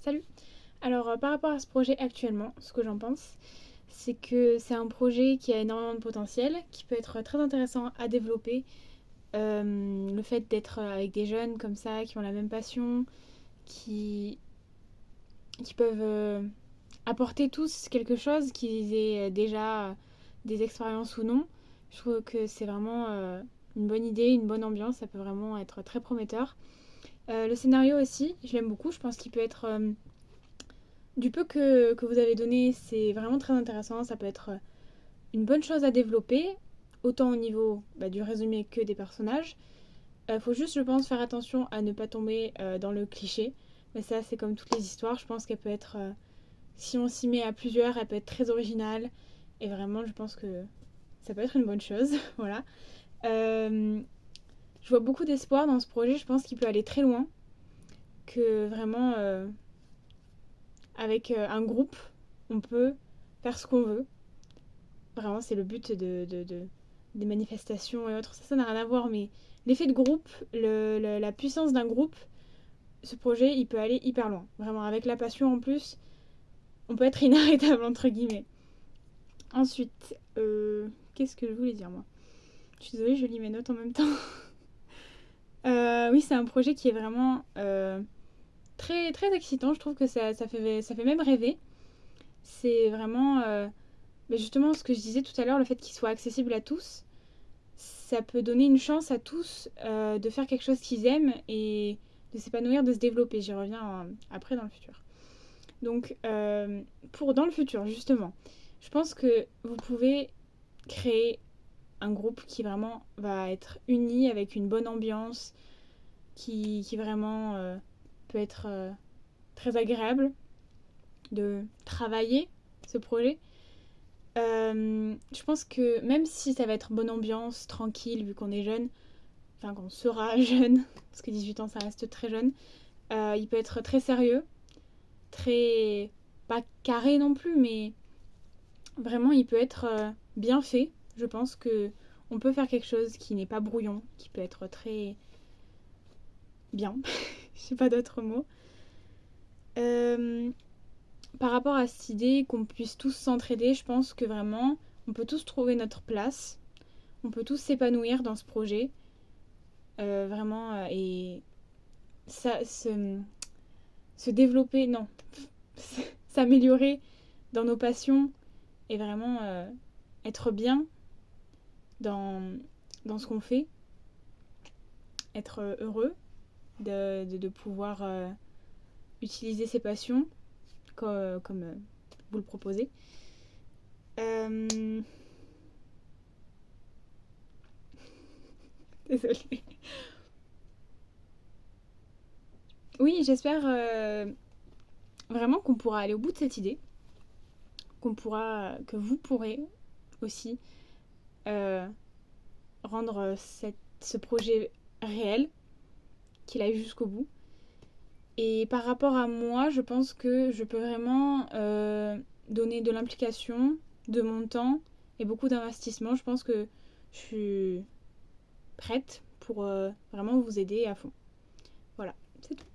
Salut. Alors par rapport à ce projet actuellement, ce que j'en pense, c'est que c'est un projet qui a énormément de potentiel, qui peut être très intéressant à développer. Le fait d'être avec des jeunes comme ça, qui ont la même passion, qui, qui peuvent apporter tous quelque chose, qu'ils aient déjà des expériences ou non, je trouve que c'est vraiment une bonne idée, une bonne ambiance, ça peut vraiment être très prometteur. Le scénario aussi, je l'aime beaucoup, je pense qu'il peut être du peu que vous avez donné, c'est vraiment très intéressant. Ça peut être une bonne chose à développer, autant au niveau du résumé que des personnages. Faut juste, je pense, faire attention à ne pas tomber dans le cliché. Mais ça, c'est comme toutes les histoires. Je pense qu'elle peut être, si on s'y met à plusieurs, elle peut être très originale. Et vraiment, je pense que ça peut être une bonne chose. Voilà. Euh, je vois beaucoup d'espoir dans ce projet. Je pense qu'il peut aller très loin. Que vraiment, avec un groupe, on peut faire ce qu'on veut. Vraiment, c'est le but des manifestations et autres. Ça n'a rien à voir, mais l'effet de groupe, la puissance d'un groupe, ce projet, il peut aller hyper loin. Vraiment, avec la passion en plus, on peut être inarrêtable, entre guillemets. Ensuite, qu'est-ce que je voulais dire, moi? Je suis désolée, je lis mes notes en même temps. Oui, c'est un projet qui est vraiment très, très excitant. Je trouve que ça fait même rêver. C'est vraiment, mais justement, ce que je disais tout à l'heure, le fait qu'il soit accessible à tous, ça peut donner une chance à tous de faire quelque chose qu'ils aiment et de s'épanouir, de se développer. J'y reviens après dans le futur. Donc, pour dans le futur, justement, je pense que vous pouvez créer un groupe qui vraiment va être uni avec une bonne ambiance, qui vraiment peut être très agréable de travailler ce projet. Je pense que même si ça va être bonne ambiance, tranquille, vu qu'on est jeune, enfin qu'on sera jeune, parce que 18 ans ça reste très jeune, il peut être très sérieux, très pas carré non plus, mais vraiment il peut être bien fait. Je pense que on peut faire quelque chose qui n'est pas brouillon, qui peut être très bien. Je sais pas d'autres mots. Euh, Par rapport à cette idée qu'on puisse tous s'entraider, je pense que vraiment on peut tous trouver notre place, on peut tous s'épanouir dans ce projet, vraiment, et ça, se développer, non, s'améliorer dans nos passions et vraiment être bien dans, dans ce qu'on fait, être heureux de pouvoir utiliser ses passions comme vous le proposez. Euh... Désolée. Oui, j'espère vraiment qu'on pourra aller au bout de cette idée, que vous pourrez aussi euh, rendre ce projet réel, qu'il aille jusqu'au bout. Et par rapport à moi, je pense que je peux vraiment donner de l'implication, de mon temps et beaucoup d'investissement. Je pense que je suis prête pour vraiment vous aider à fond. Voilà, c'est tout.